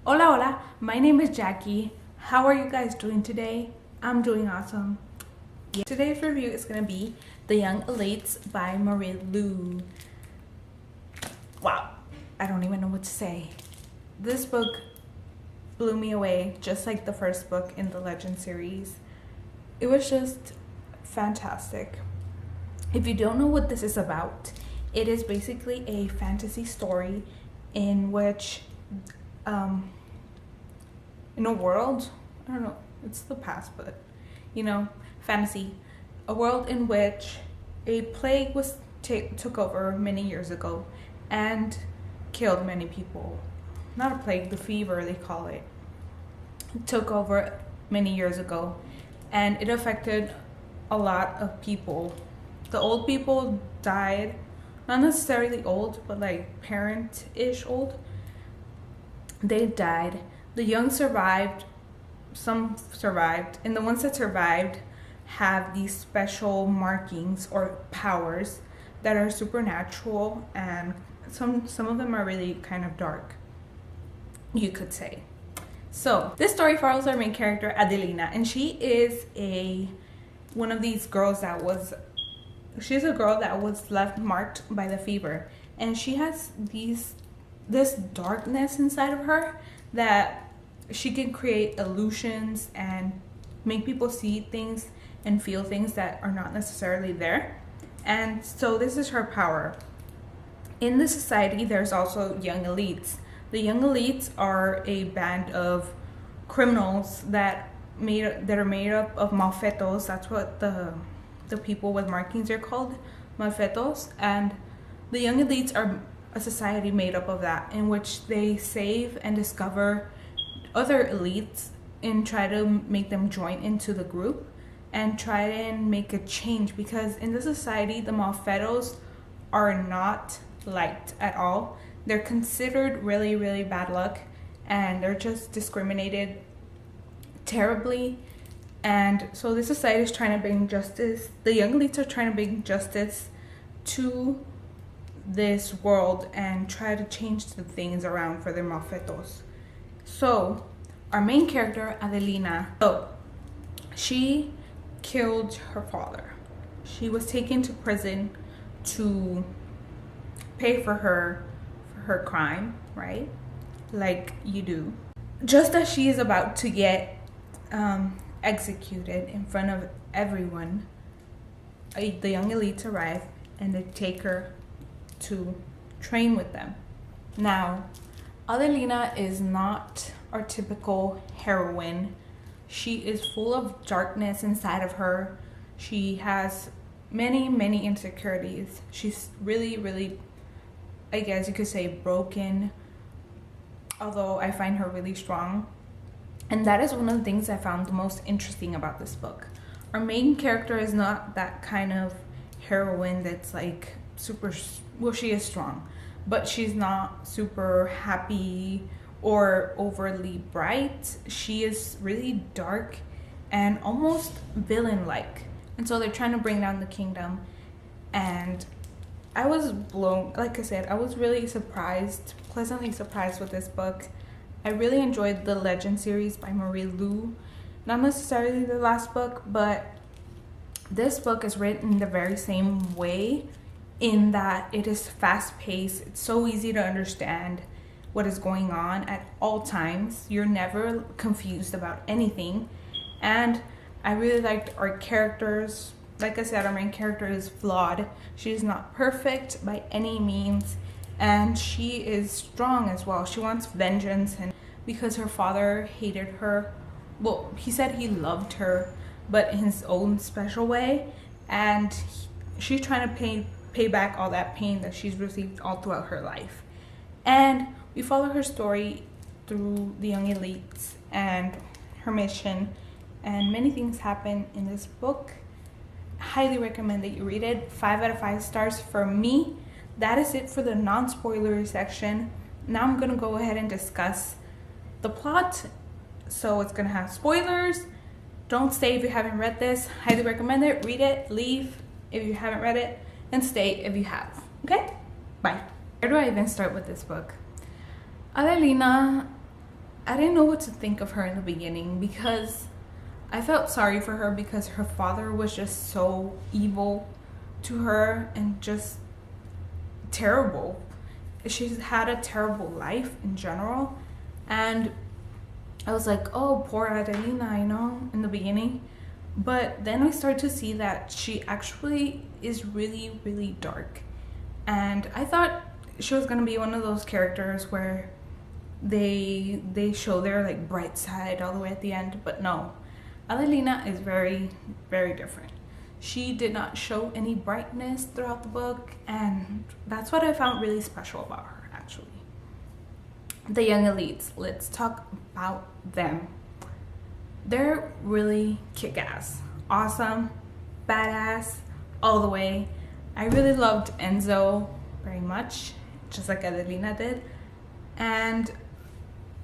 Hola, hola, my name is Jackie. How are you guys doing today? I'm doing awesome. Today's review is going to be The Young Elites by Marie Lu. Wow, I don't even know what to say. This book blew me away, just like the first book in the Legend series. It was just fantastic. If you don't know what this is about, it is basically a fantasy story in which in a world, I don't know, it's the past, but fantasy, a world in which a plague was took over many years ago and killed many people. Not a plague, the fever they call it, took over many years ago, and it affected a lot of people. The old people died, not necessarily old, but like parent-ish old. They died. The young survived, some survived, and the ones that survived have these special markings or powers that are supernatural, and some of them are really kind of dark, you could say. So this story follows our main character, Adelina, and she is one of these girls she's a girl that was left marked by the fever, and she has this darkness inside of her that she can create illusions and make people see things and feel things that are not necessarily there. And so this is her power. In the society, there's also young elites. The young elites are a band of criminals that are made up of malfetos. That's what the people with markings are called, malfetos. And the young elites are a society made up of that, in which they save and discover other elites and try to make them join into the group and try and make a change, because in this society the malfetos are not liked at all. They're considered really, really bad luck, and they're just discriminated terribly. And so this society is trying to bring justice. The young elites are trying to bring justice to this world and try to change the things around for their malfetos. So our main character, Adelina, she killed her father. She was taken to prison to pay for her crime, right? Like you do. Just as she is about to get executed in front of everyone, the young elites arrive and they take her to train with them. Now, Adelina is not our typical heroine. She is full of darkness inside of her. She has many, many insecurities. She's really, really, I guess you could say, broken, although I find her really strong. And that is one of the things I found the most interesting about this book. Our main character is not that kind of heroine that's like she is strong, but she's not super happy or overly bright. She is really dark and almost villain-like. And so they're trying to bring down the kingdom. And I was like I said, I was really pleasantly surprised with this book. I really enjoyed the Legend series by Marie Lu. Not necessarily the last book, but this book is written the very same way, in that it is fast-paced. It's so easy to understand what is going on at all times. You're never confused about anything. And I really liked our characters. Like I said, our main character is flawed. She's not perfect by any means, and she is strong as well. She wants vengeance, and because her father hated her, well, he said he loved her, but in his own special way, and she's trying to pay back all that pain that she's received all throughout her life. And we follow her story through the young elites and her mission, and many things happen in this book. Highly recommend that you read it. 5 out of 5 stars for me. That is it for the non-spoilery section. Now I'm gonna go ahead and discuss the plot. So it's gonna have spoilers. Don't stay if you haven't read this. Highly recommend it. Read it, leave if you haven't read it, and stay if you have. Okay? Bye. Where do I even start with this book? Adelina I didn't know what to think of her in the beginning because I felt sorry for her because her father was just so evil to her and just terrible. She's had a terrible life in general, and I was like, oh, poor Adelina, you know, in the beginning. But then I started to see that she actually is really, really dark. And I thought she was gonna be one of those characters where they show their like bright side all the way at the end, but no. Adelina is very, very different. She did not show any brightness throughout the book, and that's what I found really special about her, actually. The young elites, let's talk about them. They're really kick-ass, awesome, badass, all the way. I really loved Enzo very much, just like Adelina did. And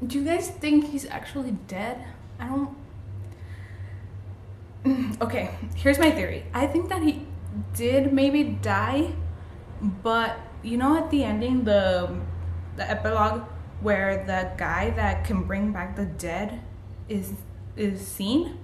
do you guys think he's actually dead? I don't... Okay, here's my theory. I think that he did maybe die, but you know at the ending, the epilogue, where the guy that can bring back the dead is seen,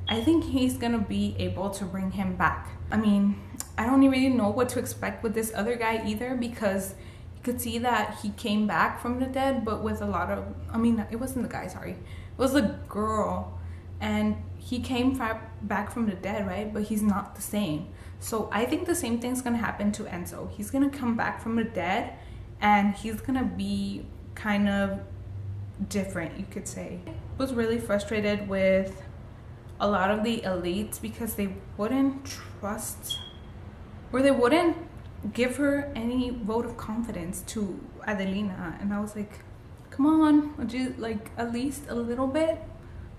I think he's gonna be able to bring him back. I mean, I don't really know what to expect with this other guy either, because you could see that he came back from the dead, but with a lot of, I mean, it wasn't the guy, sorry, it was the girl, and he came back from the dead, right? But he's not the same. So I think the same thing's gonna happen to Enzo. He's gonna come back from the dead, and he's gonna be kind of different, you could say. I was really frustrated with a lot of the elites because they wouldn't trust, or they wouldn't give her any vote of confidence to Adelina, and I was like, come on, would you like at least a little bit?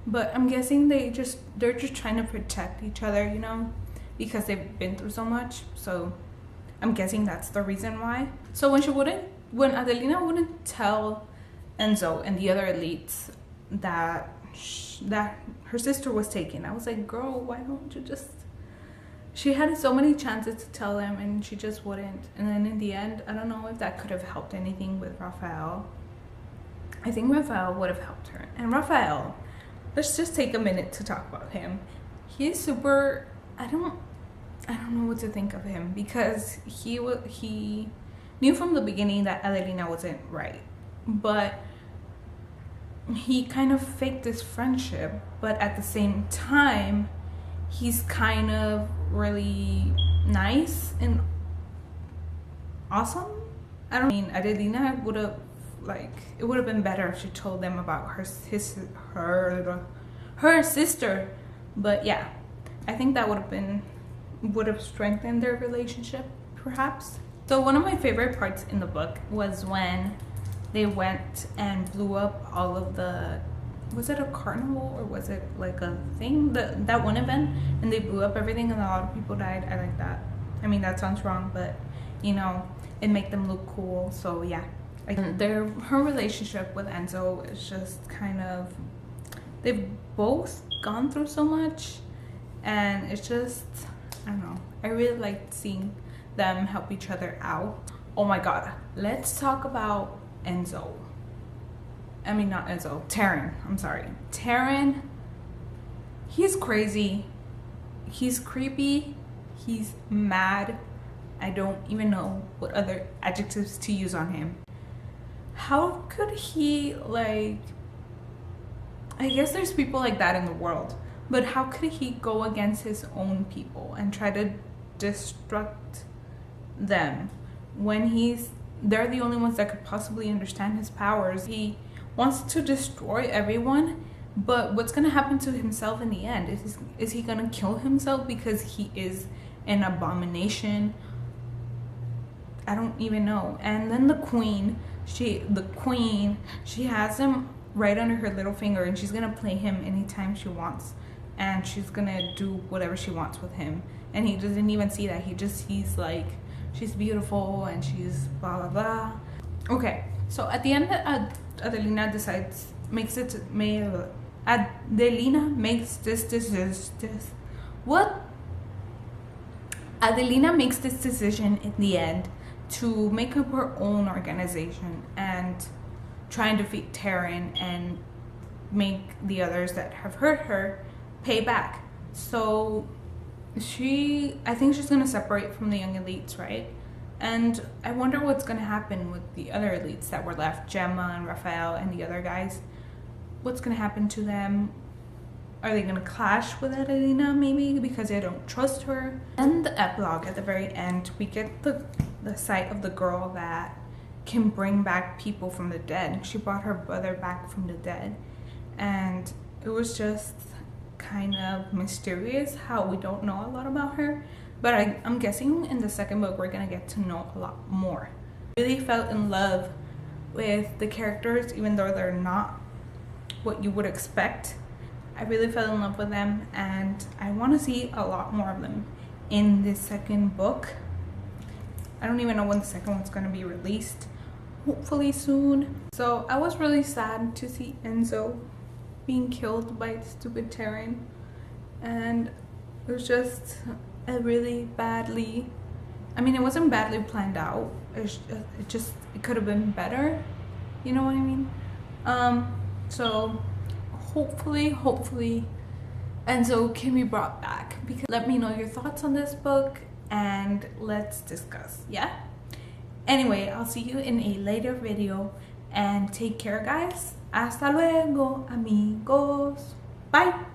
But I'm guessing they're just trying to protect each other, you know, because they've been through so much. So I'm guessing that's the reason why. So when Adelina wouldn't tell Enzo and the other elites that her sister was taken, I was like, girl, why don't you just... She had so many chances to tell them and she just wouldn't. And then in the end, I don't know if that could have helped anything with Rafael. I think Rafael would have helped her. And Rafael, let's just take a minute to talk about him. He's super... I don't know what to think of him, because he knew from the beginning that Adelina wasn't right, but he kind of faked this friendship. But at the same time, he's kind of really nice and awesome. I don't mean Adelina would have, like, it would have been better if she told them about her sister. But yeah, I think that would have strengthened their relationship, perhaps. So one of my favorite parts in the book was when they went and blew up all of the, was it a carnival or was it like a thing, that one event, and they blew up everything and a lot of people died. I like that. I mean, that sounds wrong, but you know, it made them look cool. So yeah, her relationship with Enzo is just kind of, they've both gone through so much, and it's just, I don't know, I really liked seeing them help each other out. Oh my god, let's talk about Enzo. I mean, not Enzo, Taran. I'm sorry. Taran, he's crazy. He's creepy. He's mad. I don't even know what other adjectives to use on him. How could he, like... I guess there's people like that in the world, but how could he go against his own people and try to destruct them when they're the only ones that could possibly understand his powers? He wants to destroy everyone, but what's gonna happen to himself in the end? Is he gonna kill himself because he is an abomination? I don't even know. And then the queen, she has him right under her little finger, and she's gonna play him anytime she wants, and she's gonna do whatever she wants with him, and he doesn't even see that. He's like, she's beautiful and she's blah blah blah. Okay, so at the end, Adelina makes this decision in the end to make up her own organization and try and defeat Taran and make the others that have hurt her pay back. So I think she's gonna separate from the young elites, right? And I wonder what's gonna happen with the other elites that were left, Gemma and Raphael and the other guys. What's gonna happen to them? Are they gonna clash with Adelina maybe because they don't trust her? And the epilogue at the very end, we get the sight of the girl that can bring back people from the dead. She brought her brother back from the dead, and it was just kind of mysterious how we don't know a lot about her. But I'm guessing in the second book we're gonna get to know a lot more. I really fell in love with the characters, even though they're not what you would expect. I really fell in love with them, and I want to see a lot more of them in this second book. I don't even know when the second one's going to be released. Hopefully soon. So I was really sad to see Enzo being killed by the stupid Terran, and it was just a really badly, I mean, it wasn't badly planned out. It could have been better. You know what I mean? So hopefully Enzo can be brought back. Because let me know your thoughts on this book and let's discuss. Yeah, anyway, I'll see you in a later video, and take care, guys. Hasta luego, amigos. Bye.